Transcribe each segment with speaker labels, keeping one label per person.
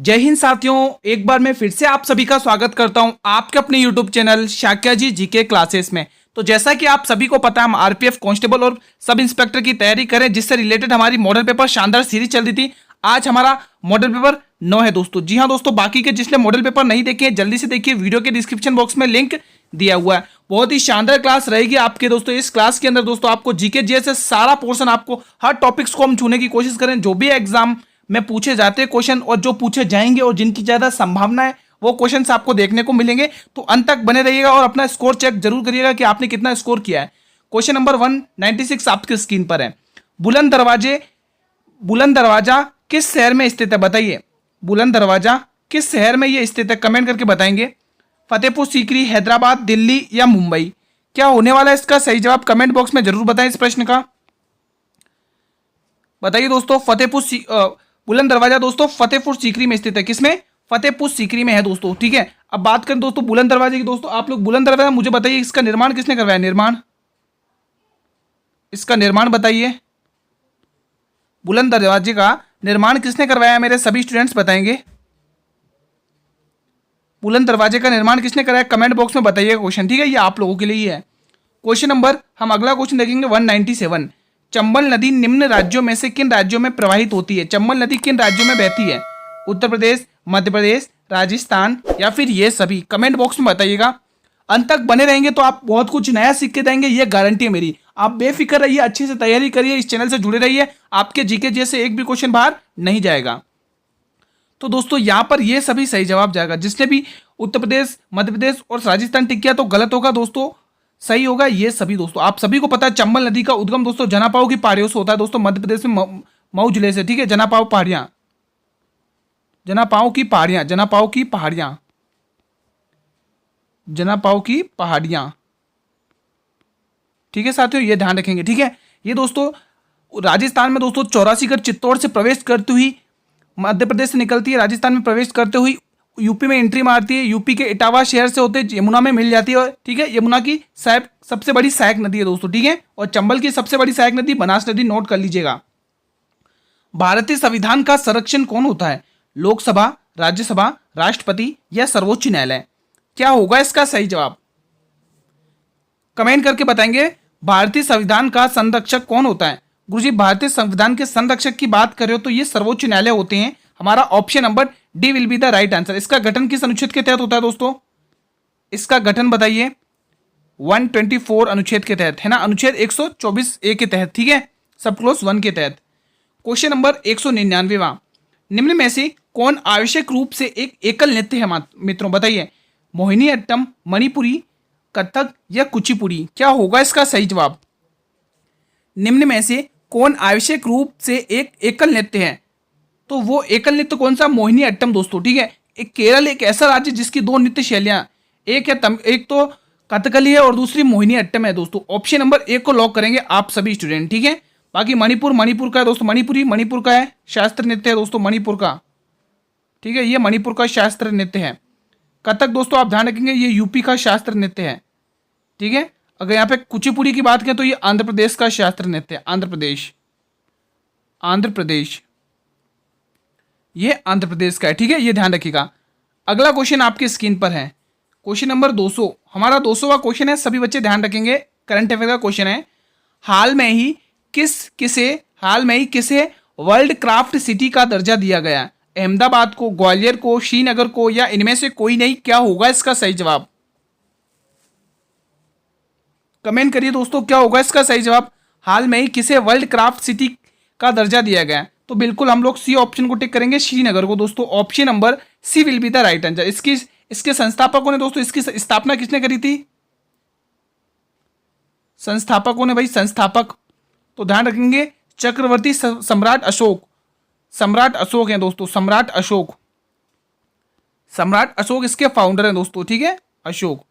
Speaker 1: जय हिंद साथियों, एक बार मैं फिर से आप सभी का स्वागत करता हूं आपके अपने यूट्यूब चैनल शाक्या जी जीके क्लासेस में। तो जैसा कि आप सभी को पता है, हम आरपीएफ कांस्टेबल और सब इंस्पेक्टर की तैयारी करें, जिससे रिलेटेड हमारी मॉडल पेपर शानदार सीरीज चल रही थी। आज हमारा मॉडल पेपर 9 है दोस्तों। जी हाँ दोस्तों, बाकी के जिसने मॉडल पेपर नहीं देखे हैं जल्दी से देखिए, वीडियो के डिस्क्रिप्शन बॉक्स में लिंक दिया हुआ है। बहुत ही शानदार क्लास रहेगी आपके दोस्तों। इस क्लास के अंदर दोस्तों आपको जीके जीएस सारा पोर्शन, आपको हर टॉपिक्स को हम छूने की कोशिश करें, जो भी एग्जाम में पूछे जाते हैं क्वेश्चन और जो पूछे जाएंगे और जिनकी ज्यादा संभावना है वो क्वेश्चंस आपको देखने को मिलेंगे। तो अंत तक बने रहिएगा और अपना स्कोर चेक जरूर करिएगा कि आपने कितना स्कोर किया है। क्वेश्चन नंबर 196 आपकी स्क्रीन पर है। बुलंद दरवाजा किस शहर में स्थित है, बताइए। बुलंद दरवाजा किस शहर में ये स्थित है, कमेंट करके बताएंगे। फतेहपुर सीकरी, हैदराबाद, दिल्ली या मुंबई। क्या होने वाला है इसका सही जवाब, कमेंट बॉक्स में जरूर बताएं। इस प्रश्न का बताइए दोस्तों। बुलंद दरवाजा दोस्तों फतेहपुर सीकरी में स्थित है। किसमें? फतेहपुर सीकरी में है दोस्तों। ठीक है, अब बात करें दोस्तों बुलंद दरवाजे की। दोस्तों आप लोग बुलंद दरवाजा मुझे बताइए, इसका निर्माण किसने करवाया? इसका निर्माण बताइए। बुलंद दरवाजे का निर्माण किसने करवाया, मेरे सभी स्टूडेंट्स बताएंगे। बुलंद दरवाजे का निर्माण किसने कराया, कमेंट बॉक्स में बताइए क्वेश्चन। ठीक है, ये आप लोगों के लिए ही है। क्वेश्चन नंबर, हम अगला क्वेश्चन देखेंगे 197। चंबल नदी निम्न राज्यों में से किन राज्यों में प्रवाहित होती है? चंबल नदी किन राज्यों में बहती है? उत्तर प्रदेश, मध्य प्रदेश, राजस्थान या फिर ये सभी, कमेंट बॉक्स में बताइएगा। अंत तक बने रहेंगे तो आप बहुत कुछ नया सीख के देंगे, ये गारंटी है मेरी। आप बेफिक्र रहिए, अच्छे से तैयारी करिए, इस चैनल से जुड़े रहिए, आपके जीके जैसे एक भी क्वेश्चन बाहर नहीं जाएगा। तो दोस्तों यहां पर ये सभी सही जवाब जाएगा। जिसने भी उत्तर प्रदेश, मध्य प्रदेश और राजस्थान टिक किया तो गलत होगा दोस्तों, सही होगा ये सभी। दोस्तों आप सभी को पता है चंबल नदी का उद्गम दोस्तों जनापाव की पहाड़ियों से होता है दोस्तों, मध्य प्रदेश में मऊ जिले से। ठीक है, जनापाव पहाड़ियां, जनापाव की पहाड़ियां, जनापाव की पहाड़ियां, जनापाव की पहाड़ियां। ठीक है साथियों, ये ध्यान रखेंगे। ठीक है, ये दोस्तों राजस्थान में दोस्तों 84 चित्तौड़ से प्रवेश करती हुई मध्य प्रदेश से निकलती है, राजस्थान में प्रवेश करते हुई यूपी में एंट्री मारती है, यूपी के इटावा शहर से होते यमुना में मिल जाती है। और ठीक है, यमुना की सबसे बड़ी सहायक नदी है दोस्तों। ठीक है, और चंबल की सबसे बड़ी सहायक नदी बनास नदी, नोट कर लीजिएगा। भारतीय संविधान का संरक्षण कौन होता है? लोकसभा, राज्यसभा, राष्ट्रपति या सर्वोच्च न्यायालय। क्या होगा इसका सही जवाब, कमेंट करके बताएंगे। भारतीय संविधान का संरक्षक कौन होता है? गुरुजी, भारतीय संविधान के संरक्षक की बात करें तो ये सर्वोच्च न्यायालय होते हैं। हमारा option number D will be the right answer. इसका गठन किस अनुच्छेद के तहत होता है दोस्तों? इसका गठन बताइए। 124 अनुच्छेद के तहत है ना, अनुच्छेद 124A के तहत। ठीक है, सब क्लोज 1 के तहत। क्वेश्चन नंबर 199वां, निम्न में से कौन आवश्यक रूप से एक एकल नृत्य है मित्रों, बताइए। मोहिनी अट्टम, मणिपुरी, कथक या कुचिपुड़ी। क्या होगा इसका सही जवाब? निम्न में से कौन आवश्यक रूप से एक एकल नृत्य है? तो वो एकल नृत्य कौन सा? मोहिनी अट्टम दोस्तों। ठीक है, एक केरल एक ऐसा राज्य जिसकी दो नृत्य शैलियां, एक तो कथकली है और दूसरी मोहिनी अट्टम है दोस्तों। ऑप्शन नंबर 1 को लॉक करेंगे आप सभी स्टूडेंट। ठीक है, बाकी मणिपुर का है दोस्तों, मणिपुर का है, शास्त्र नृत्य है दोस्तों मणिपुर का। ठीक है, ये मणिपुर का शास्त्र नृत्य है। कथक दोस्तों आप ध्यान रखेंगे, ये यूपी का शास्त्र नृत्य है। ठीक है, अगर यहाँ पे कुचिपुड़ी की बात करें तो ये आंध्र प्रदेश का शास्त्र नृत्य है। आंध्र प्रदेश, ये आंध्र प्रदेश का है। ठीक है, ये ध्यान रखिएगा। अगला क्वेश्चन आपकी स्क्रीन पर है, क्वेश्चन नंबर 200। हमारा 200वां क्वेश्चन है, सभी बच्चे ध्यान रखेंगे, करंट अफेयर का क्वेश्चन है। हाल में ही किसे वर्ल्ड क्राफ्ट सिटी का दर्जा दिया गया? अहमदाबाद को, ग्वालियर को, श्रीनगर को या इनमें से कोई नहीं। क्या होगा इसका सही जवाब, कमेंट करिए दोस्तों। क्या होगा इसका सही जवाब? हाल में ही किसे वर्ल्ड क्राफ्ट सिटी का दर्जा दिया गया? तो बिल्कुल हम लोग सी ऑप्शन को टिक करेंगे, श्रीनगर को दोस्तों। Option number C will be the right answer. इसके संस्थापकों ने दोस्तों, इसकी स्थापना किसने करी थी? संस्थापकों ने भाई, संस्थापक तो ध्यान रखेंगे चक्रवर्ती सम्राट अशोक हैं दोस्तों। सम्राट अशोक इसके फाउंडर हैं दोस्तों। ठीक है, अशोक।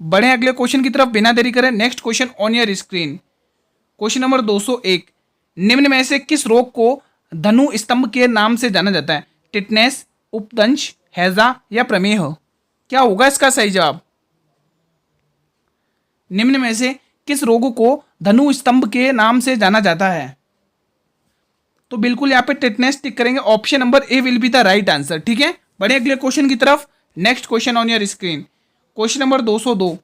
Speaker 1: बढ़े अगले क्वेश्चन की तरफ बिना देरी करें। Next question on your screen, question number 201। निम्न में से किस रोग को धनु स्तंभ के नाम से जाना जाता है? टिटनेस, उपदंश, हैजा या प्रमेह। क्या होगा इसका सही जवाब? निम्न में से किस रोग को धनु स्तंभ के नाम से जाना जाता है? तो बिल्कुल यहाँ पे टिटनेस टिक करेंगे, option number A will be the right answer. ठीक है, बढ़े अगले क्वेश्चन की तरफ। Next question on your screen, question number 202,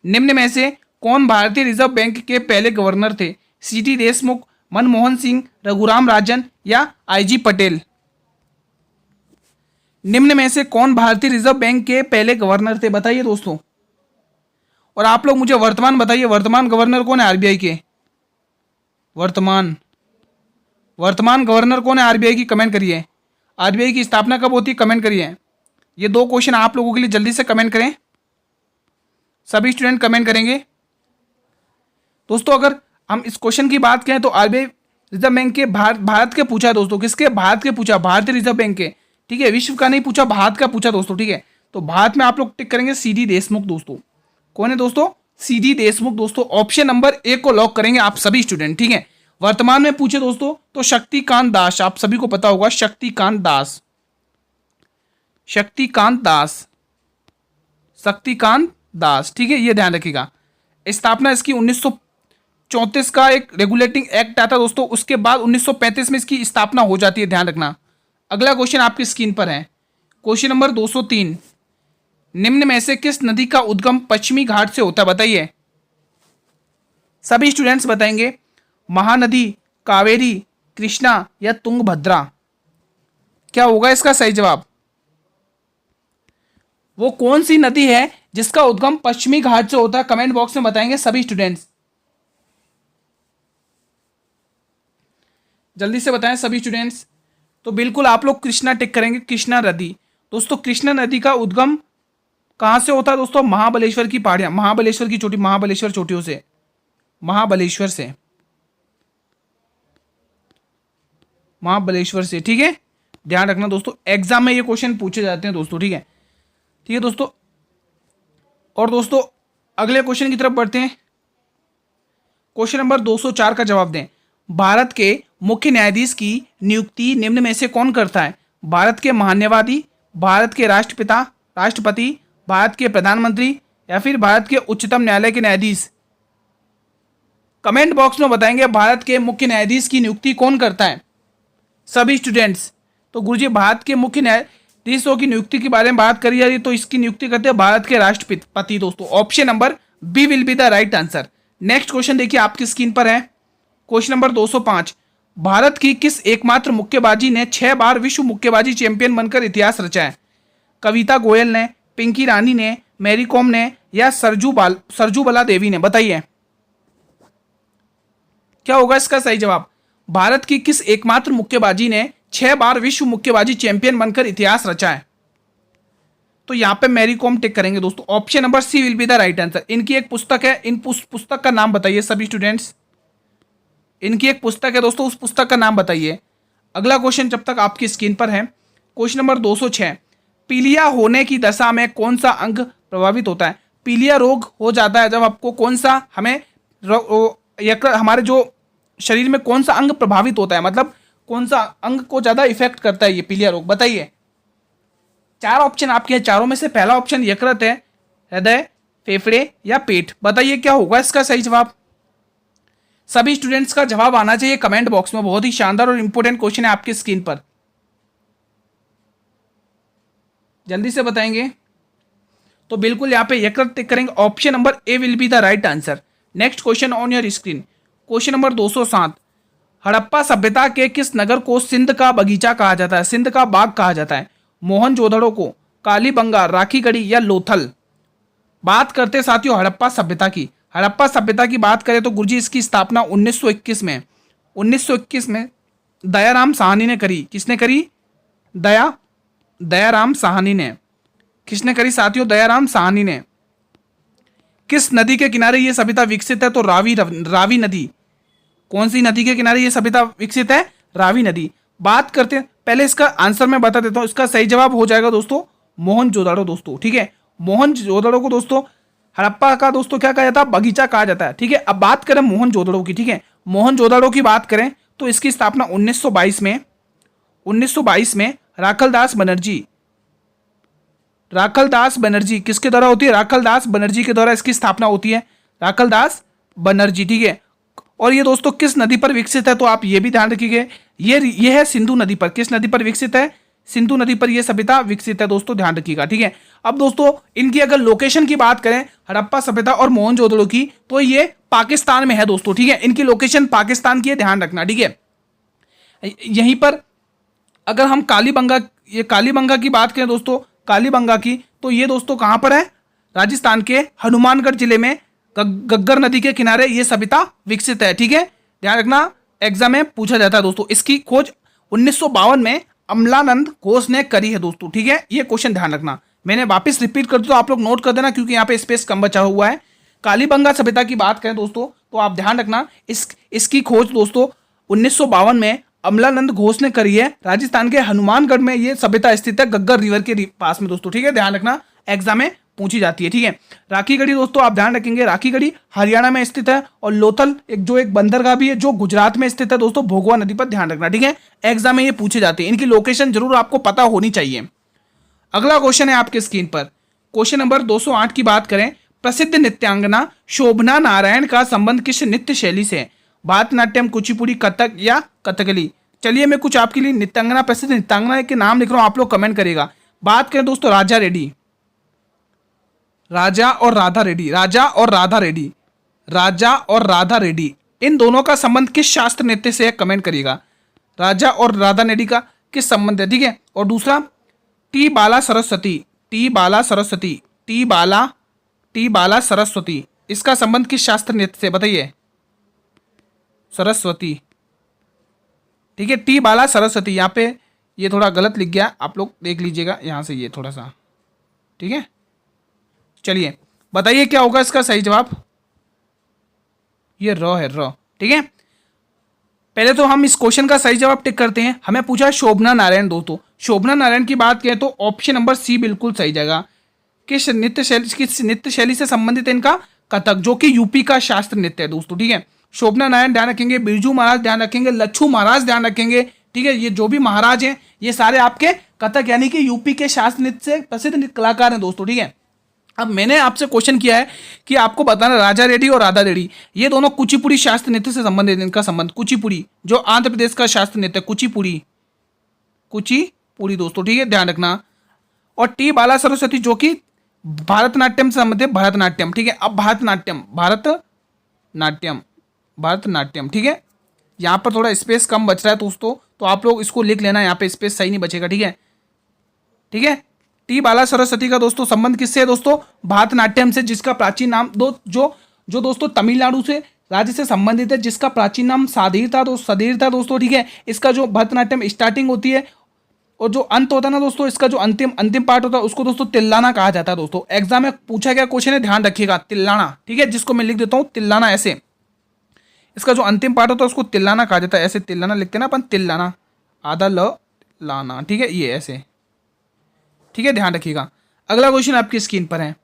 Speaker 1: निम्न में से कौन भारतीय रिजर्व बैंक के पहले गवर्नर थे? सीटी देशमुख, मनमोहन सिंह, रघुराम राजन या आईजी पटेल? निम्न में से कौन भारतीय रिजर्व बैंक के पहले गवर्नर थे, बताइए दोस्तों। और आप लोग मुझे वर्तमान बताइए, वर्तमान गवर्नर कौन है आरबीआई के? वर्तमान गवर्नर कौन है आरबीआई की, कमेंट करिए। आरबीआई की स्थापना कब होती है, कमेंट करिए। ये दो क्वेश्चन आप लोगों के लिए, जल्दी से कमेंट करें, सभी स्टूडेंट कमेंट करेंगे। दोस्तों अगर हम इस क्वेश्चन की बात करें तो आरबीआई रिजर्व बैंक के भारत के पूछा है दोस्तों, किसके? भारत के पूछा, भारतीय रिजर्व बैंक के। ठीक है, विश्व का नहीं पूछा, भारत का पूछा दोस्तों। ठीक है, तो भारत में आप लोग टिक करेंगे सीडी देशमुख दोस्तों। कौन है दोस्तों? सीडी देशमुख दोस्तों। ऑप्शन नंबर ए को लॉक करेंगे आप सभी स्टूडेंट। ठीक है, वर्तमान में पूछे दोस्तों तो शक्तिकांत दास, आप सभी को पता होगा, शक्तिकांत दास, शक्तिकांत दास। ठीक है, ये ध्यान रखिएगा। स्थापना इसकी 1934 का एक रेगुलेटिंग एक्ट आता दोस्तों, उसके बाद 1935 में इसकी स्थापना हो जाती है, ध्यान रखना। अगला क्वेश्चन आपकी स्क्रीन पर है, क्वेश्चन नंबर 203, निम्न में से किस नदी का उद्गम पश्चिमी घाट से होता है, बताइए। सभी स्टूडेंट्स बताएंगे, महानदी, कावेरी, कृष्णा या तुंगभद्रा? क्या होगा इसका सही जवाब? वो कौन सी नदी है जिसका उद्गम पश्चिमी घाट से होता है, कमेंट बॉक्स में बताएंगे सभी स्टूडेंट्स, जल्दी से बताएं सभी स्टूडेंट्स। तो बिल्कुल आप लोग कृष्णा टिक करेंगे, कृष्णा नदी। दोस्तों कृष्णा नदी का उद्गम कहां से होता है दोस्तों? महाबलेश्वर की पहाड़ियां, महाबलेश्वर की चोटी, महाबलेश्वर चोटियों से, महाबलेश्वर से। ठीक है, ध्यान रखना दोस्तों, एग्जाम में ये क्वेश्चन पूछे जाते हैं दोस्तों। ठीक है दोस्तों। और दोस्तों अगले क्वेश्चन की तरफ बढ़ते हैं। क्वेश्चन नंबर 204 का जवाब दें। भारत के मुख्य न्यायाधीश की नियुक्ति निम्न में से कौन करता है? भारत के महान्यायवादी, भारत के राष्ट्रपति, भारत के प्रधानमंत्री या फिर भारत के उच्चतम न्यायालय के न्यायाधीश? कमेंट बॉक्स में बताएंगे भारत के मुख्य न्यायाधीश की नियुक्ति कौन करता है सभी स्टूडेंट्स। तो गुरुजी भारत के मुख्य न्यायाधीशों की नियुक्ति के बारे में बात करी जा रही है, तो इसकी नियुक्ति करते हैं भारत के राष्ट्रपति दोस्तों। Option number B will be the right answer. Next question देखिए आपकी स्क्रीन पर है, क्वेश्चन नंबर 205, भारत की किस एकमात्र मुक्केबाजी ने 6 बार विश्व मुक्केबाजी चैंपियन बनकर इतिहास रचा है? कविता गोयल ने, पिंकी रानी ने, मैरी कॉम ने या सरजूबाला देवी ने? बताइए क्या होगा इसका सही जवाब। भारत की किस एकमात्र मुक्केबाजी ने 6 बार विश्व मुक्केबाजी चैंपियन बनकर इतिहास रचा है? तो यहां पे मैरी कॉम टिक करेंगे दोस्तों। Option number C will be the right answer. इनकी एक पुस्तक है, इन पुस्तक का नाम बताइए सभी स्टूडेंट्स। इनकी एक पुस्तक है दोस्तों, उस पुस्तक का नाम बताइए। अगला क्वेश्चन जब तक आपकी स्क्रीन पर है, क्वेश्चन नंबर 206, पीलिया होने की दशा में कौन सा अंग प्रभावित होता है? पीलिया रोग हो जाता है जब आपको कौन सा, हमारे जो शरीर में कौन सा अंग प्रभावित होता है, मतलब कौन सा अंग को ज्यादा इफेक्ट करता है ये पीलिया रोग, बताइए। 4 ऑप्शन आपके हैं, चारों में से पहला ऑप्शन यकृत है, हृदय, फेफड़े या पेट? बताइए क्या होगा इसका सही जवाब। सभी स्टूडेंट्स का जवाब आना चाहिए कमेंट बॉक्स में। बहुत ही शानदार और इंपॉर्टेंट क्वेश्चन है आपकी स्क्रीन पर, जल्दी से बताएंगे। तो बिल्कुल यहाँ पे यकृत टिक करेंगे, option number A will be the right answer. Next question on your screen, question number 207, Harappa सभ्यता के किस नगर को सिंध का बगीचा कहा जाता है, सिंध का बाग कहा जाता है? मोहनजोदड़ो को, कालीबंगा, राखीगढ़ी या लोथल? बात करते साथियों हड़प्पा सभ्यता की। हड़प्पा सभ्यता की बात करें तो गुरुजी इसकी स्थापना 1921 में दयाराम साहनी ने करी। किसने करी? दयाराम साहनी ने। किसने करी साथियों? दयाराम साहनी ने। किस नदी के किनारे ये सभ्यता विकसित है? तो रावी नदी। कौन सी नदी के किनारे ये सभ्यता विकसित है? रावी नदी। बात करते हैं, पहले इसका आंसर मैं बता देता हूं। इसका सही जवाब हो जाएगा दोस्तों मोहनजोदड़ो दोस्तों। ठीक है, मोहनजोदड़ो को दोस्तों हड़प्पा का दोस्तों क्या कहा जाता है? बगीचा कहा जाता है। ठीक है, अब बात करें मोहनजोदड़ो की। ठीक है, मोहनजोदड़ो की बात करें तो इसकी स्थापना 1922 में राखलदास बनर्जी किसके द्वारा होती है? राखलदास बनर्जी के द्वारा इसकी स्थापना होती है, राखलदास बनर्जी। ठीक है, और ये दोस्तों किस नदी पर विकसित है? तो आप ये भी ध्यान रखिए, ये है सिंधु नदी पर। किस नदी पर विकसित है? सिंधु नदी पर यह सभ्यता विकसित है दोस्तों, ध्यान रखिएगा। ठीक है, अब दोस्तों इनकी अगर लोकेशन की बात करें, हड़प्पा सभ्यता और मोहनजोदड़ो की, तो ये पाकिस्तान में है दोस्तों। ठीक है, इनकी लोकेशन पाकिस्तान की है, ध्यान रखना। ठीक है, यहीं पर अगर हम कालीबंगा की बात करें दोस्तों, कालीबंगा की, तो ये दोस्तों कहां पर है? राजस्थान के हनुमानगढ़ जिले में गग्गर नदी के किनारे ये सभ्यता विकसित है। ठीक है, ध्यान रखना, एग्जाम में पूछा जाता है दोस्तों। इसकी खोज 1952 में अमलानंद घोष ने करी है दोस्तों। ठीक है, ये क्वेश्चन ध्यान रखना। मैंने वापस रिपीट कर दिया तो आप लोग नोट कर देना, क्योंकि यहाँ पे स्पेस कम बचा हुआ है। कालीबंगा सभ्यता की बात करें दोस्तों, तो आप ध्यान रखना, इसकी खोज दोस्तों 1952 में अमलानंद घोष ने करी है। राजस्थान के हनुमानगढ़ में ये सभ्यता स्थित है, गग्गर रिवर के पास में दोस्तों। ठीक है, ध्यान रखना, एग्जाम में पूछी जाती है। ठीक है, राखीगढ़ी दोस्तों आप ध्यान रखेंगे, राखीगढ़ी हरियाणा में स्थित है। और लोथल एक बंदरगाह भी है जो गुजरात में स्थित है दोस्तों, भोगवा नदी पर, ध्यान रखना। ठीक है, एग्जाम में ये पूछे जाते हैं, इनकी लोकेशन जरूर आपको पता होनी चाहिए। अगला क्वेश्चन है आपके स्क्रीन पर, क्वेश्चन नंबर 208 की बात करें। प्रसिद्ध नृत्यांगना शोभना नारायण का संबंध किस नृत्य शैली से? भरतनाट्यम, कुचिपुड़ी, कथक या कथकली? चलिए मैं कुछ आपके लिए नृत्यांगना, प्रसिद्ध नृत्यांगना के नाम लिख रहा हूं, आप लोग कमेंट करेगा। बात करें दोस्तों राजा रेड्डी, राजा और राधा रेड्डी, राजा और राधा रेड्डी, राजा और राधा रेड्डी, इन दोनों का संबंध किस शास्त्र नृत्य से है? कमेंट करिएगा। राजा और राधा रेड्डी का किस संबंध है? ठीक है, और दूसरा टी बाला सरस्वती, टी बाला सरस्वती, टी बाला सरस्वती, इसका संबंध किस शास्त्र नृत्य से? बताइए। सरस्वती, ठीक है, टी बाला सरस्वती। यहाँ पे ये थोड़ा गलत लिख गया, आप लोग देख लीजिएगा यहाँ से, ये थोड़ा सा। ठीक है, चलिए बताइए क्या होगा इसका सही जवाब? ये र है, र। ठीक है, पहले तो हम इस क्वेश्चन का सही जवाब टिक करते हैं। हमें पूछा शोभना नारायण दोस्तों, शोभना नारायण की बात करें तो ऑप्शन नंबर सी बिल्कुल सही जाएगा। किस नृत्य शैली से संबंधित है इनका? कथक, जो कि यूपी का शास्त्र नृत्य है दोस्तों। ठीक है, शोभना नारायण ध्यान रखेंगे, बिरजू महाराज ध्यान रखेंगे, लच्छू महाराज ध्यान रखेंगे। ठीक है, ये जो भी महाराज हैं ये सारे आपके कथक यानी कि यूपी के शास्त्र नृत्य से प्रसिद्ध कलाकार हैं दोस्तों। ठीक है, अब मैंने आपसे क्वेश्चन किया है कि आपको बताना राजा रेड्डी और राधा रेड्डी ये दोनों कुचिपुड़ी शास्त्र नृत्य से संबंधित, इनका संबंध कुचिपुड़ी जो आंध्र प्रदेश का शास्त्र नृत्य है, कुचिपुड़ी दोस्तों। ठीक है, ध्यान रखना। और टी बाला सरस्वती जो कि भरतनाट्यम से संबंधित, भरतनाट्यम। ठीक है, अब भरतनाट्यम। ठीक है, यहाँ पर थोड़ा स्पेस कम बच रहा है दोस्तों, तो आप लोग इसको लिख लेना, यहाँ पे स्पेस सही नहीं बचेगा। ठीक है, टी बाला सरस्वती का दोस्तों संबंध किससे है दोस्तों? भरतनाट्यम से, जिसका प्राचीन नाम जो दोस्तों तमिलनाडु से राज्य से संबंधित है, जिसका प्राचीन नाम सदीर था दोस्तों। ठीक है, इसका जो भरतनाट्यम स्टार्टिंग होती है और जो अंत होता है ना दोस्तों, इसका जो अंतिम पार्ट होता है उसको दोस्तों तिल्लाना कहा जाता है दोस्तों। एग्जाम में पूछा गया क्वेश्चन है, ध्यान रखिएगा, तिल्लाना। ठीक है, जिसको मैं लिख देता हूँ तिल्लाना, ऐसे इसका जो अंतिम पार्ट होता है उसको तिल्लाना कहा जाता है। ऐसे तिल्लाना लिखते हैं ना अपन, तिल्लाना, आधा ल लाना। ठीक है, ये ऐसे। ठीक है, ध्यान रखिएगा। अगला क्वेश्चन आपकी स्क्रीन पर है,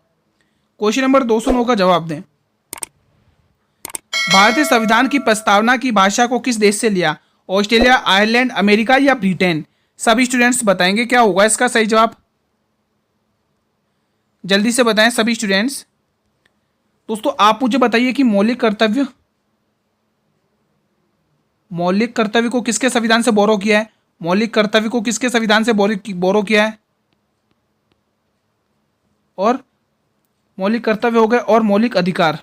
Speaker 1: क्वेश्चन नंबर 209 का जवाब दें। भारतीय संविधान की प्रस्तावना की भाषा को किस देश से लिया? ऑस्ट्रेलिया, आयरलैंड, अमेरिका या ब्रिटेन? सभी स्टूडेंट्स बताएंगे क्या होगा इसका सही जवाब, जल्दी से बताएं सभी स्टूडेंट्स। दोस्तों आप मुझे बताइए कि मौलिक कर्तव्य को किसके संविधान से बोरो किया है? मौलिक कर्तव्य को किसके संविधान से बोरो किया है? और मौलिक कर्तव्य हो गए और मौलिक अधिकार।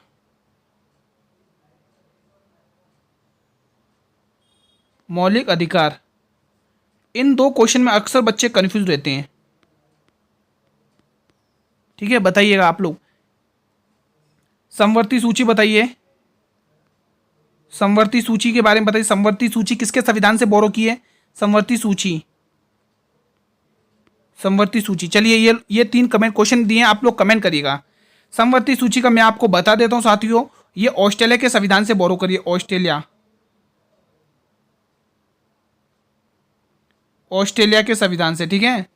Speaker 1: मौलिक अधिकार, इन दो क्वेश्चन में अक्सर बच्चे कंफ्यूज रहते हैं। ठीक है, बताइएगा आप लोग। समवर्ती सूची बताइए, समवर्ती सूची के बारे में बताइए। समवर्ती सूची किसके संविधान से बोरो की है? समवर्ती सूची। चलिए ये 3 कमेंट क्वेश्चन दिए हैं, आप लोग कमेंट करिएगा। समवर्ती सूची का मैं आपको बता देता हूं साथियों, ये ऑस्ट्रेलिया के संविधान से बोरो करिए। ऑस्ट्रेलिया के संविधान से। ठीक है,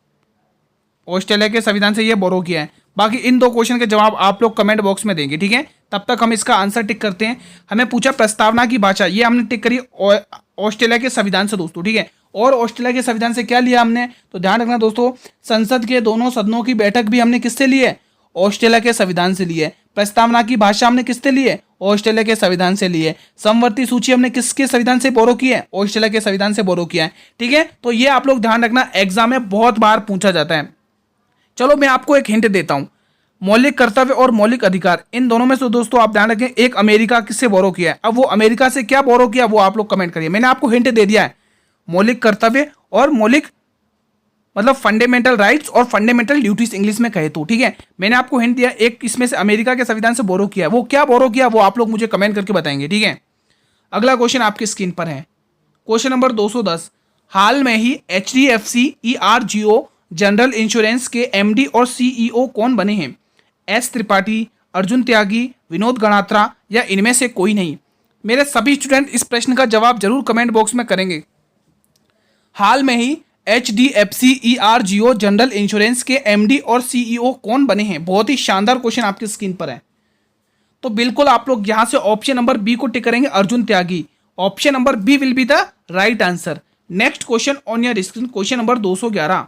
Speaker 1: ऑस्ट्रेलिया के संविधान से ये बोरो किया है। बाकी इन 2 क्वेश्चन के जवाब आप लोग कमेंट बॉक्स में देंगे। ठीक है, तब तक हम इसका आंसर टिक करते हैं। हमें पूछा प्रस्तावना की भाषा, ये हमने टिक करी ऑस्ट्रेलिया के संविधान से दोस्तों। ठीक है, और ऑस्ट्रेलिया के संविधान से क्या लिया हमने, तो ध्यान रखना दोस्तों, संसद के दोनों सदनों की बैठक भी हमने किससे ली है? ऑस्ट्रेलिया के संविधान से ली है। प्रस्तावना की भाषा हमने किससे ली है? ऑस्ट्रेलिया के संविधान से ली है। समवर्ती सूची हमने किसके संविधान से बोरो की है? ऑस्ट्रेलिया के संविधान से बोरो किया है। ठीक है, तो ये आप लोग ध्यान रखना, एग्जाम में बहुत बार पूछा जाता है। चलो मैं आपको एक हिंट देता हूं, मौलिक कर्तव्य और मौलिक अधिकार, इन दोनों में से दोस्तों आप ध्यान रखें, एक अमेरिका किससे बोरो किया है। अब वो अमेरिका से क्या बोरो किया वो आप लोग कमेंट करिए। मैंने आपको हिंट दे दिया है, मौलिक कर्तव्य और मौलिक मतलब फंडामेंटल राइट्स और फंडामेंटल ड्यूटीज इंग्लिश में कहे तो। ठीक है, मैंने आपको हिंट दिया, एक इसमें से अमेरिका के संविधान से बोरो किया है। वो क्या बोरो किया वो आप लोग मुझे कमेंट करके बताएंगे। ठीक है, अगला क्वेश्चन आपकी स्क्रीन पर है, क्वेश्चन नंबर 210। हाल में ही HDFC ERGO जनरल इंश्योरेंस के MD और CEO कौन बने हैं? S त्रिपाठी, अर्जुन त्यागी, विनोद गणात्रा या इनमें से कोई नहीं? मेरे सभी स्टूडेंट इस प्रश्न का जवाब जरूर कमेंट बॉक्स में करेंगे। हाल में ही HDFC ERGO जनरल इंश्योरेंस के MD और CEO कौन बने हैं? बहुत ही शानदार क्वेश्चन आपकी स्क्रीन पर है। तो बिल्कुल आप लोग यहां से ऑप्शन नंबर बी को टिक करेंगे, Arjun Tyagi. Option number B will be the right answer. Next question on your screen, question number 211।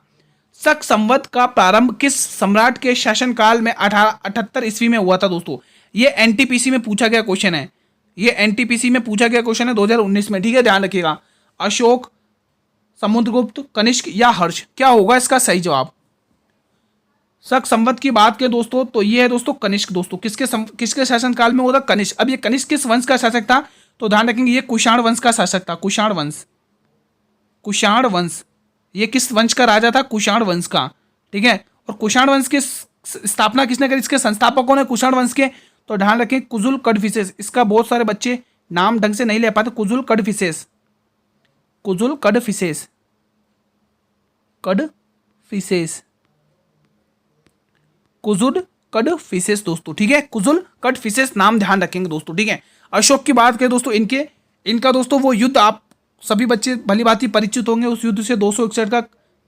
Speaker 1: Shaka संवत का प्रारंभ किस सम्राट के शासनकाल में 1878 ईस्वी में हुआ था? दोस्तों ये NTPC में पूछा गया क्वेश्चन है, ये NTPC में पूछा गया क्वेश्चन है 2019 में। ठीक है, ध्यान रखिएगा। अशोक, समुद्रगुप्त, कनिष्क या हर्ष, क्या होगा इसका सही जवाब? शक संवत की बात करें दोस्तों तो ये है दोस्तों कनिष्क। दोस्तों किसके शासनकाल में हुआ था? कनिष्क। अब ये कनिष्क किस वंश का शासक था? तो ध्यान रखेंगे ये कुषाण वंश का शासक था। कुषाण वंश, कुषाण वंश, ये किस वंश का राजा था? कुषाण वंश का। ठीक है, और कुषाण वंश की स्थापना किसने करी? इसके संस्थापक कौन है कुषाण वंश के? तो ध्यान रखें कुजुल कड़फिसेस। इसका बहुत सारे बच्चे नाम ढंग से नहीं ले पाते। कुजुल कड़फिसेस, कुजुल कड़फिसेस, कड़फिसेस, कुजुल कड़फिसेस दोस्तों। ठीक है, कुजुल कड़फिसेस नाम ध्यान रखेंगे दोस्तों। ठीक है, अशोक की बात करें दोस्तों, इनका दोस्तों वो युद्ध आप सभी बच्चे भली भांति परिचित होंगे, उस युद्ध से 261 का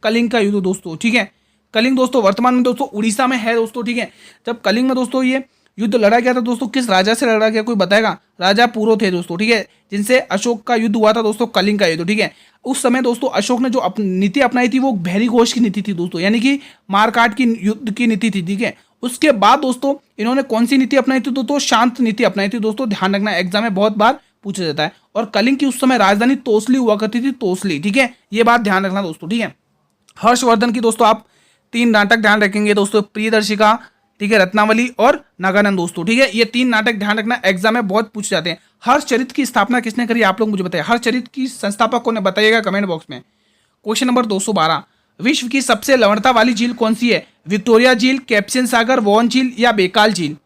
Speaker 1: कलिंग का युद्ध दोस्तों। ठीक है, कलिंग दोस्तों वर्तमान में दोस्तों उड़ीसा में है दोस्तों। ठीक है, जब कलिंग में दोस्तों ये युद्ध लड़ा गया था दोस्तों, किस राजा से लड़ा गया कोई बताएगा? राजा पूरो थे दोस्तों। ठीक है, जिनसे अशोक का युद्ध हुआ था दोस्तों, कलिंग का युद्ध। ठीक है, उस समय दोस्तों अशोक ने जो नीति अपनाई थी वो भैरी घोष की नीति थी दोस्तों, यानी कि मारकाट की युद्ध की नीति थी। ठीक है, उसके बाद दोस्तों इन्होंने कौन सी नीति अपनाई थी दोस्तों? शांत नीति अपनाई थी दोस्तों। ध्यान रखना, एग्जाम में बहुत बार पूछा जाता है। और कलिंग की उस समय राजधानी तोसली हुआ करती थी, तोसली। ठीक है, ये बात ध्यान रखना दोस्तों। ठीक है, हर्षवर्धन की दोस्तों आप 3 नाटक ध्यान रखेंगे दोस्तों, प्रियदर्शिका, ठीक है, रत्नावली और नागानंद दोस्तों। ठीक है, ये 3 नाटक ध्यान रखना, एग्जाम में बहुत पूछे जाते हैं। हर्षचरित की स्थापना किसने करी आप लोग मुझे बताइए? हर्षचरित की संस्थापक कौन है बताइएगा कमेंट बॉक्स में। Question number 212। विश्व की सबसे लवणता वाली झील कौन सी है? विक्टोरिया झील, कैप्सियन सागर, वॉन झील या बेकाल झील?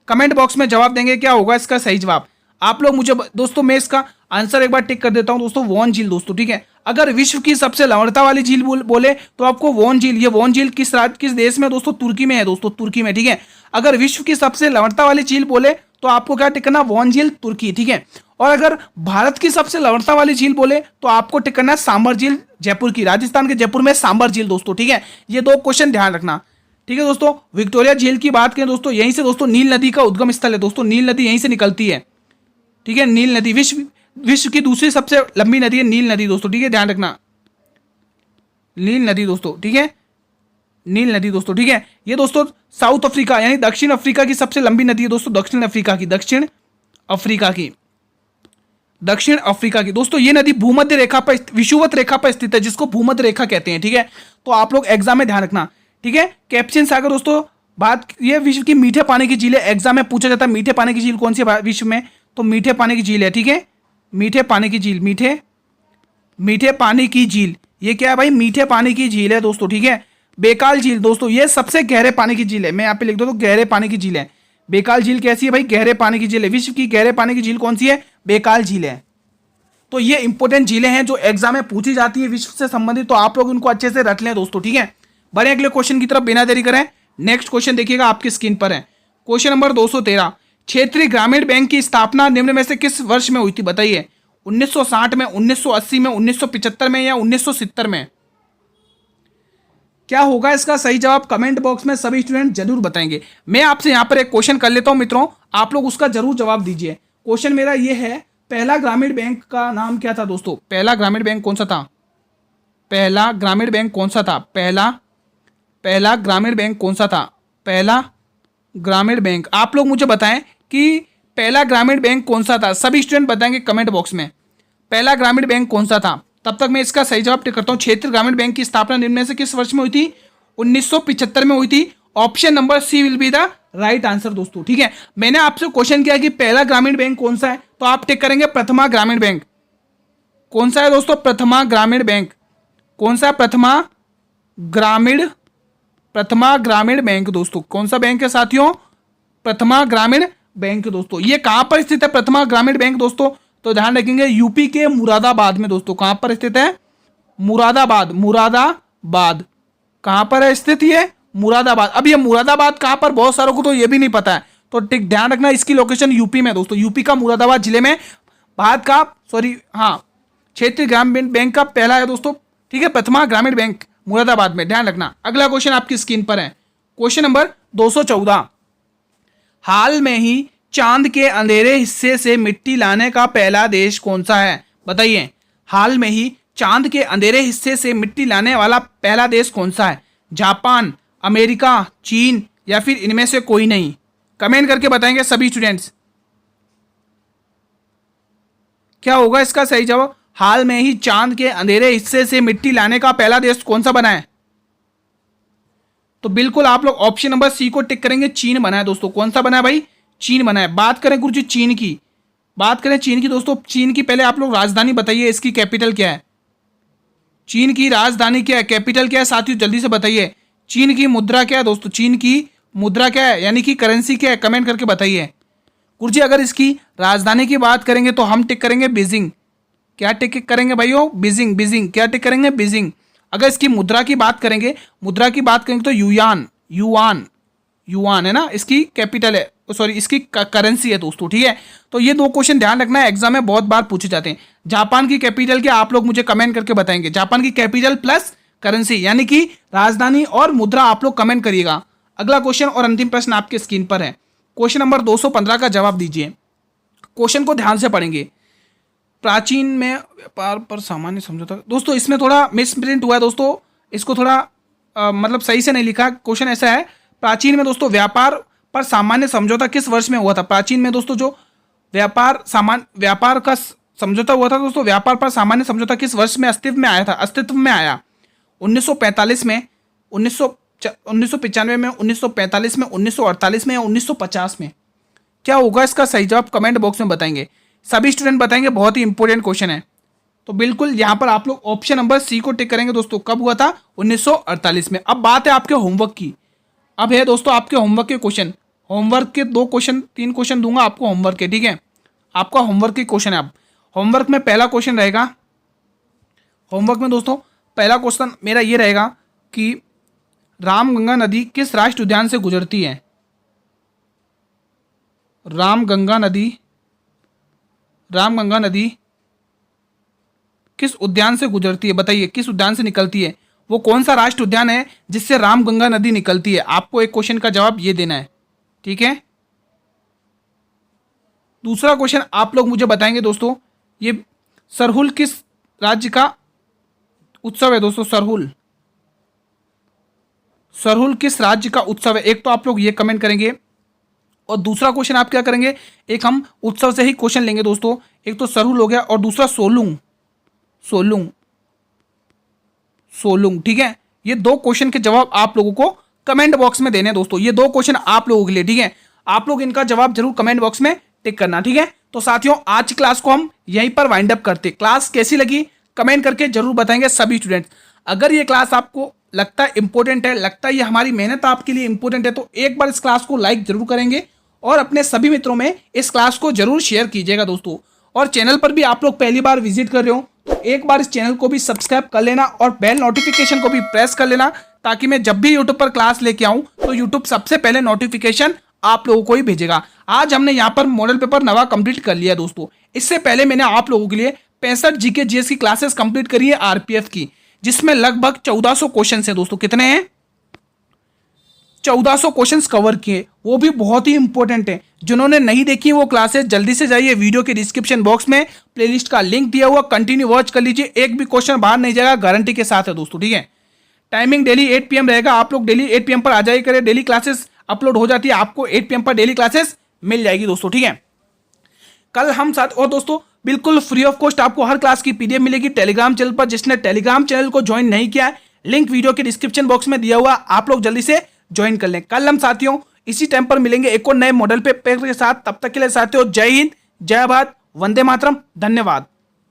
Speaker 1: कमेंट बॉक्स में जवाब देंगे, क्या होगा इसका सही जवाब? आप लोग मुझे दोस्तों, मैं इसका आंसर एक बार टिक कर देता हूं दोस्तों, वॉन झील दोस्तों। ठीक है, अगर विश्व की सबसे लवणता वाली झील बोले तो आपको वॉन झील, ये वॉन झील किस देश में दोस्तों? तुर्की में है दोस्तों, तुर्की में। ठीक है, अगर विश्व की सबसे लवणता वाली झील बोले तो आपको क्या टिक करना? वॉन झील, तुर्की। ठीक है, और अगर भारत की सबसे लवणता वाली झील बोले तो आपको टिक करना सांबर झील, जयपुर की, राजस्थान के जयपुर में सांबर झील दोस्तों। ठीक है, ये 2 क्वेश्चन ध्यान रखना। ठीक है दोस्तों, विक्टोरिया झील की बात करें दोस्तों, यहीं से दोस्तों नील नदी का उद्गम स्थल है दोस्तों, नील नदी यहीं से निकलती है। ठीक है, नील नदी विश्व की दूसरी सबसे लंबी नदी है नील नदी दोस्तों। ठीक है, ध्यान रखना, नील नदी दोस्तों। ठीक है, नील नदी दोस्तों। ठीक है, ये दोस्तों साउथ अफ्रीका यानी दक्षिण अफ्रीका की सबसे लंबी नदी है दोस्तों, दक्षिण अफ्रीका की, दक्षिण अफ्रीका की दोस्तों। ये नदी भूमध्य रेखा पर, विषुवत रेखा पर स्थित है, जिसको भूमध्य रेखा कहते हैं। ठीक है, तो आप लोग एग्जाम में ध्यान रखना। ठीक है, कैप्सियन सागर दोस्तों, बात ये विश्व की मीठे पानी की झील है, एग्जाम में पूछा जाता है मीठे पानी की झील कौन सी है विश्व में? तो मीठे पानी की झील है। ठीक है, मीठे पानी की झील, मीठे पानी की झील, ये क्या है भाई? मीठे पानी की झील है दोस्तों। ठीक है, बेकाल झील दोस्तों, ये सबसे गहरे पानी की झील है, मैं यहाँ पे लिख दो तो गहरे पानी की झील है। बेकाल झील कैसी है भाई? गहरे पानी की झील है। विश्व की गहरे पानी की झील कौन सी है? बेकाल झील है। तो ये इंपॉर्टेंट झीलें हैं जो एग्जाम में पूछी जाती है विश्व से संबंधित, तो आप लोग उनको अच्छे से रट लें दोस्तों। ठीक है, बढ़े अगले क्वेश्चन की तरफ बिना देरी करें। नेक्स्ट क्वेश्चन देखिएगा आपकी स्क्रीन पर है, क्वेश्चन नंबर 213। क्षेत्रीय ग्रामीण बैंक की स्थापना निम्न में से किस वर्ष में हुई थी बताइए? 1960 में, 1980 में, 1975 में या 1970 में? क्या होगा इसका सही जवाब? कमेंट बॉक्स में सभी स्टूडेंट जरूर बताएंगे। मैं आपसे यहां पर एक क्वेश्चन कर लेता हूं मित्रों, आप लोग उसका जरूर जवाब दीजिए। क्वेश्चन मेरा ये है, पहला ग्रामीण बैंक का नाम क्या था दोस्तों? पहला ग्रामीण बैंक कौन सा था? पहला ग्रामीण बैंक कौन सा था? पहला ग्रामीण बैंक कौन सा था? पहला ग्रामीण बैंक, आप लोग मुझे बताएं कि पहला ग्रामीण बैंक कौन सा था? सभी स्टूडेंट बताएंगे कमेंट बॉक्स में, पहला ग्रामीण बैंक कौन सा था। तब तक मैं इसका सही जवाब टिक करता हूँ। क्षेत्रीय ग्रामीण बैंक की स्थापना निम्न में से किस वर्ष में हुई थी? 1975 में हुई थी। Option number C will be the right answer दोस्तों, ठीक है। मैंने आपसे क्वेश्चन किया कि पहला ग्रामीण बैंक कौन सा है, तो आप टिक करेंगे प्रथमा ग्रामीण बैंक। कौन सा है दोस्तों? प्रथमा ग्रामीण बैंक। कौन सा? प्रथमा ग्रामीण बैंक दोस्तों। कौन सा बैंक है साथियों? प्रथमा ग्रामीण बैंक दोस्तों। ये कहां पर स्थित है प्रथमा ग्रामीण बैंक दोस्तों? तो ध्यान रखेंगे यूपी के मुरादाबाद में दोस्तों। कहां पर स्थित है? मुरादाबाद। मुरादाबाद कहां पर है स्थित? ये मुरादाबाद। अब ये मुरादाबाद कहां पर, बहुत सारों को तो ये भी नहीं पता है, तो ठीक ध्यान रखना इसकी लोकेशन यूपी में दोस्तों। यूपी का मुरादाबाद जिले में भारत का क्षेत्रीय ग्रामीण बैंक का पहला है दोस्तों, ठीक है, प्रथमा ग्रामीण बैंक मुरादाबाद में, ध्यान रखना। अगला क्वेश्चन आपकी स्क्रीन पर है, क्वेश्चन नंबर 214। हाल में ही चांद के अंधेरे हिस्से से मिट्टी लाने का पहला देश कौन सा है? बताइए, हाल में ही चांद के अंधेरे हिस्से से मिट्टी लाने वाला पहला देश कौन सा है? जापान, अमेरिका, चीन या फिर इनमें से कोई नहीं? कमेंट करके बताएंगे सभी स्टूडेंट्स, क्या होगा इसका सही जवाब। हाल में ही चांद के अंधेरे हिस्से से मिट्टी लाने का पहला देश कौन सा बना है? तो बिल्कुल आप लोग ऑप्शन नंबर सी को टिक करेंगे, चीन बना है दोस्तों। कौन सा बना है भाई? चीन बना है। बात करें गुरुजी चीन की, बात करें चीन की दोस्तों, चीन की पहले आप लोग राजधानी बताइए, इसकी कैपिटल क्या है? चीन की राजधानी क्या है, कैपिटल क्या है साथियों, जल्दी से बताइए। चीन की मुद्रा क्या है दोस्तों? चीन की मुद्रा क्या है, यानी कि करेंसी क्या है? कमेंट करके बताइए। गुरुजी अगर इसकी राजधानी की बात करेंगे तो हम टिक करेंगे बीजिंग। क्या टिक करेंगे भाइयों? बीजिंग। बीजिंग क्या टिक करेंगे? बीजिंग। अगर इसकी मुद्रा की बात करेंगे, तो युआन है ना, इसकी कैपिटल है, सॉरी इसकी करेंसी है दोस्तों, ठीक है। तो ये दो क्वेश्चन ध्यान रखना है, एग्जाम में बहुत बार पूछे जाते हैं। जापान की कैपिटल क्या, आप लोग मुझे कमेंट करके बताएंगे। जापान की कैपिटल प्लस करेंसी यानी कि राजधानी और मुद्रा, आप लोग कमेंट करिएगा। अगला क्वेश्चन और अंतिम प्रश्न आपके स्क्रीन पर है, क्वेश्चन नंबर 215 का जवाब दीजिए। क्वेश्चन को ध्यान से पढ़ेंगे। प्राचीन में व्यापार पर सामान्य समझौता, दोस्तों इसमें थोड़ा मिसप्रिंट हुआ है दोस्तों, इसको थोड़ा मतलब सही से नहीं लिखा। क्वेश्चन ऐसा है, प्राचीन में दोस्तों व्यापार पर सामान्य समझौता किस वर्ष में हुआ था? प्राचीन में दोस्तों जो व्यापार का समझौता हुआ था दोस्तों, व्यापार पर सामान्य समझौता किस वर्ष में अस्तित्व में आया था? अस्तित्व में आया 1945 में, 1995 में, 1945 में, 1948 में या 1950 में? क्या होगा इसका सही जवाब? कमेंट बॉक्स में बताएंगे सभी स्टूडेंट, बताएंगे। बहुत ही इंपॉर्टेंट क्वेश्चन है, तो बिल्कुल यहां पर आप लोग ऑप्शन नंबर सी को टिक करेंगे दोस्तों। कब हुआ था? 1948 में। अब बात है आपके होमवर्क की। अब है दोस्तों आपके होमवर्क के क्वेश्चन, होमवर्क के 3 क्वेश्चन दूंगा आपको होमवर्क के, ठीक है। आपका होमवर्क के क्वेश्चन है। अब होमवर्क में पहला क्वेश्चन रहेगा, होमवर्क में दोस्तों पहला क्वेश्चन मेरा ये रहेगा कि रामगंगा नदी किस राष्ट्रीय उद्यान से गुजरती है? रामगंगा नदी किस उद्यान से गुजरती है? बताइए किस उद्यान से निकलती है? वो कौन सा राष्ट्रीय उद्यान है जिससे रामगंगा नदी निकलती है? आपको एक क्वेश्चन का जवाब ये देना है, ठीक है। दूसरा क्वेश्चन आप लोग मुझे बताएंगे दोस्तों, ये सरहुल किस राज्य का उत्सव है दोस्तों? सरहुल किस राज्य का उत्सव है? एक तो आप लोग ये कमेंट करेंगे, और दूसरा क्वेश्चन आप क्या करेंगे, एक हम उत्सव से ही क्वेश्चन लेंगे दोस्तों। एक तो सरहुल हो गया और दूसरा सोलुंग, ठीक है। ये दो क्वेश्चन के जवाब आप लोगों को कमेंट बॉक्स में देने हैं दोस्तों। ये दो क्वेश्चन आप लोगों के लिए, ठीक है। आप लोग इनका जवाब जरूर कमेंट बॉक्स में टिक करना, ठीक है। तो साथियों आज की क्लास को हम यहीं पर वाइंड अप करते। क्लास कैसी लगी कमेंट करके जरूर बताएंगे सभी स्टूडेंट्स। अगर ये क्लास आपको लगता है इंपॉर्टेंट है, लगता है ये हमारी मेहनत आपके लिए इंपॉर्टेंट है, तो एक बार इस क्लास को लाइक जरूर करेंगे और अपने सभी मित्रों में इस क्लास को जरूर शेयर कीजिएगा दोस्तों। और चैनल पर भी आप लोग पहली बार विजिट कर रहे हो तो एक बार इस चैनल को भी सब्सक्राइब कर लेना और बेल नोटिफिकेशन को भी प्रेस कर लेना, ताकि मैं जब भी यूट्यूब पर क्लास लेके आऊं तो यूट्यूब सबसे पहले नोटिफिकेशन आप लोगों को ही भेजेगा। आज हमने यहाँ पर मॉडल पेपर नवा कंप्लीट कर लिया दोस्तों। इससे पहले मैंने आप लोगों के लिए 65 जीके जीएस की क्लासेस कंप्लीट करी है आरपीएफ की, जिसमें लगभग 1400 क्वेश्चन है दोस्तों। कितने हैं? 1400 क्वेश्चंस कवर किए, वो भी बहुत ही इंपॉर्टेंट है। जिन्होंने नहीं देखी वो क्लासेस जल्दी से जाइए, वीडियो के डिस्क्रिप्शन बॉक्स में प्लेलिस्ट का लिंक दिया हुआ, कंटिन्यू वॉच कर लीजिए। एक भी क्वेश्चन बाहर नहीं जाएगा, गारंटी के साथ है दोस्तों, ठीक है। टाइमिंग डेली 8 PM रहेगा, आप लोग डेली 8 PM पर आ जाइए करें। डेली क्लासेस अपलोड हो जाती है, आपको 8 PM पर डेली क्लासेस मिल जाएगी दोस्तों, ठीक है। कल हम साथ, और दोस्तों बिल्कुल फ्री ऑफ कॉस्ट आपको हर क्लास की पीडीएफ मिलेगी टेलीग्राम चैनल पर। जिसने टेलीग्राम चैनल को ज्वाइन नहीं किया है, लिंक वीडियो के डिस्क्रिप्शन बॉक्स में दिया हुआ, आप लोग जल्दी से ज्वाइन कर लें। कल हम साथियों इसी टाइम पर मिलेंगे एक और नए मॉडल पेपर के साथ। तब तक के लिए साथियों जय हिंद, जय भारत, वंदे मातरम, धन्यवाद।